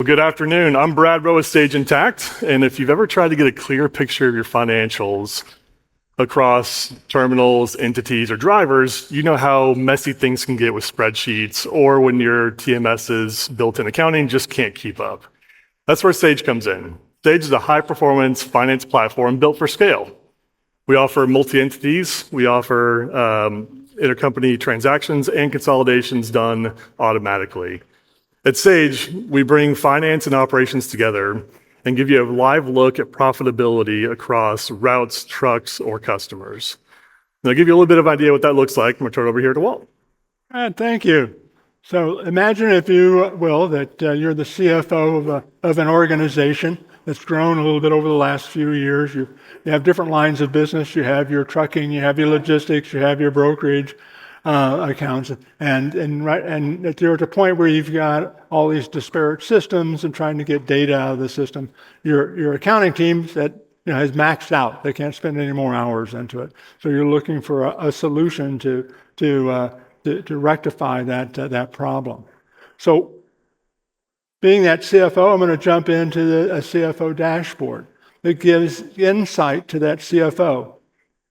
good afternoon. I'm Brad Rowe with Sage Intact, and if you've ever tried to get a clear picture of your financials across terminals, entities, or drivers, you know how messy things can get with spreadsheets, or when your TMS's built-in accounting just can't keep up. That's where Sage comes in. Sage is a high-performance finance platform built for scale. We offer multi-entities, we offer intercompany transactions and consolidations done automatically. At Sage, we bring finance and operations together and give you a live look at profitability across routes, trucks, or customers. And I'll give you a little bit of idea what that looks like. I'm gonna turn it over here to Walt. All right, thank you. So imagine, if you will, that you're the CFO of an organization that's grown a little bit over the last few years. You have different lines of business. You have your trucking, you have your logistics, you have your brokerage accounts, and you're at a point where you've got all these disparate systems and trying to get data out of the system. Your accounting team that has maxed out; they can't spend any more hours into it. So you're looking for a solution to rectify that problem. So, being that CFO, I'm going to jump into a CFO dashboard that gives insight to that CFO.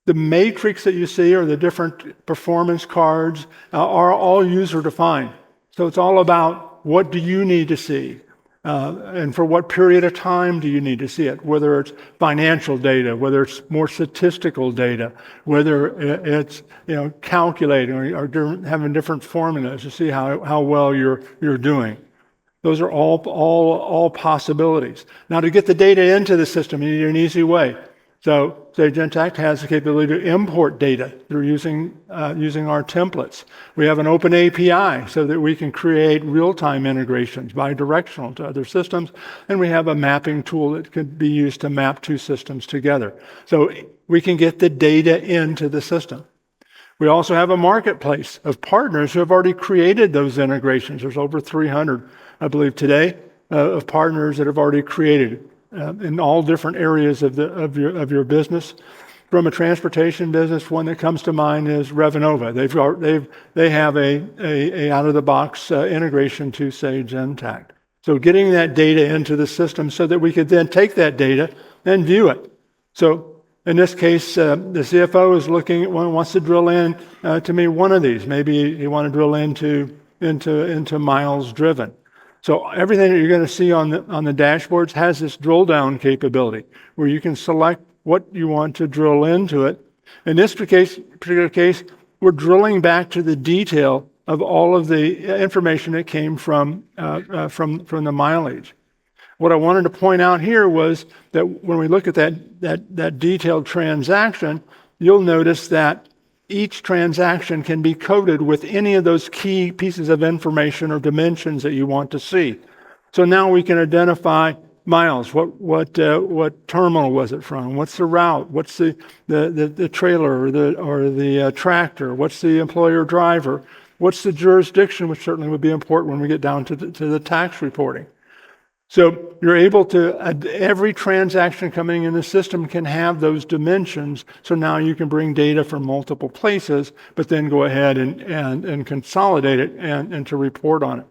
The matrix that you see, or the different performance cards, are all user-defined. So it's all about what do you need to see, and for what period of time do you need to see it, whether it's financial data, whether it's more statistical data, whether it's calculating or having different formulas to see how well you're doing. Those are all possibilities. Now, to get the data into the system, you need an easy way. So Sage Intact has the capability to import data through using our templates. We have an open API so that we can create real-time integrations bi-directional to other systems, and we have a mapping tool that could be used to map two systems together. So we can get the data into the system. We also have a marketplace of partners who have already created those integrations. There's over 300, I believe, today, of partners that have already created in all different areas of your business. From a transportation business, one that comes to mind is Revenova. They have a out of the box integration to Sage Intact. So getting that data into the system so that we could then take that data and view it. So in this case, the CFO is wants to drill in to me one of these. Maybe you want to drill into miles driven. So everything that you're going to see on the dashboards has this drill down capability where you can select what you want to drill into it. In this particular case, we're drilling back to the detail of all of the information that came from the mileage. What I wanted to point out here was that when we look at that detailed transaction, you'll notice that each transaction can be coded with any of those key pieces of information or dimensions that you want to see. So now we can identify miles. What terminal was it from? What's the route? What's the trailer or the tractor? What's the employer driver? What's the jurisdiction, which certainly would be important when we get down to the tax reporting. So you're able to, every transaction coming in the system can have those dimensions. So now you can bring data from multiple places, but then go ahead and consolidate it and to report on it.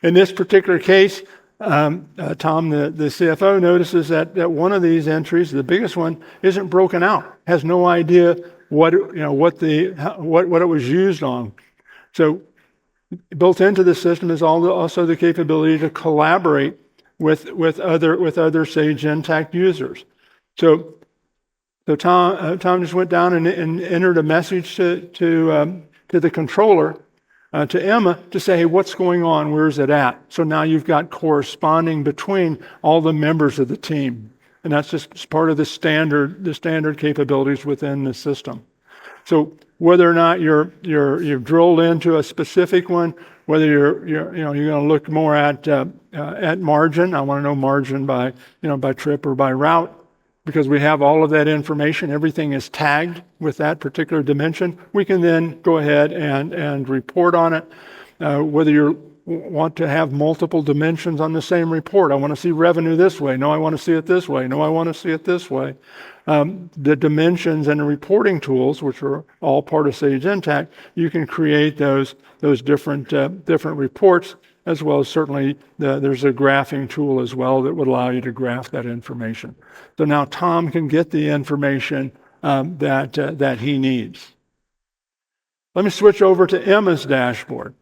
In this particular case, Tom, the CFO, notices that one of these entries, the biggest one, isn't broken out, has no idea what it was used on. So built into the system is also the capability to collaborate with other Sage Intact users. So Tom just went down and entered a message to the controller, to Emma, to say, hey, what's going on? Where's it at? So now you've got corresponding between all the members of the team, and that's just part of the standard capabilities within the system. So whether or not you've drilled into a specific one, whether you're going to look more at margin. I want to know margin by trip or by route, because we have all of that information. Everything is tagged with that particular dimension. We can then go ahead and report on it. Whether you want to have multiple dimensions on the same report. I want to see revenue this way. No, I want to see it this way. No, I want to see it this way. The dimensions and the reporting tools, which are all part of Sage Intact, you can create those different reports as well as certainly there's a graphing tool as well that would allow you to graph that information. So now Tom can get the information that he needs. Let me switch over to Emma's dashboard.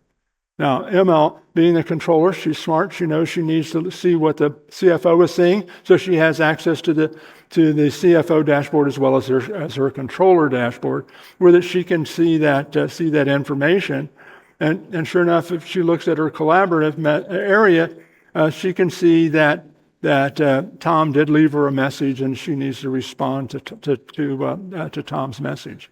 Now, Emma, being the controller, she's smart. She knows she needs to see what the CFO is seeing, so she has access to the CFO dashboard as well as her controller dashboard, where that she can see that information. And sure enough, if she looks at her collaborative area, she can see that Tom did leave her a message, and she needs to respond to Tom's message.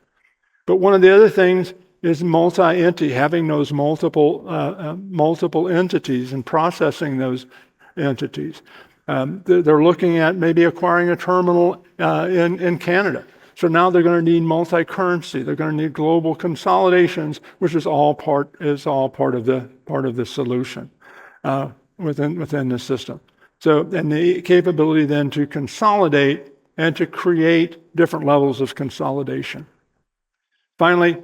But one of the other things is multi-entity, having those multiple entities and processing those entities. They're looking at maybe acquiring a terminal in Canada. So now they're going to need multi-currency. They're going to need global consolidations, which is all part of the solution within the system. So, and the capability then to consolidate and to create different levels of consolidation. Finally,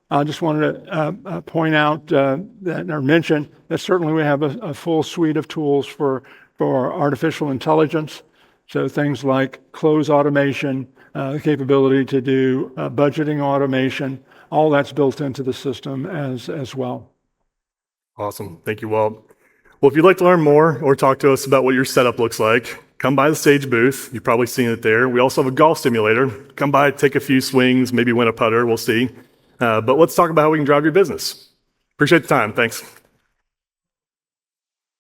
I just wanted to point out or mention that certainly we have a full suite of tools for artificial intelligence. So things like close automation, the capability to do budgeting automation, all that's built into the system as well. Awesome. Thank you, Walt. Well, if you'd like to learn more or talk to us about what your setup looks like, come by the Sage booth. You've probably seen it there. We also have a golf simulator. Come by, take a few swings, maybe win a putter. We'll see. But let's talk about how we can drive your business. Appreciate the time. Thanks.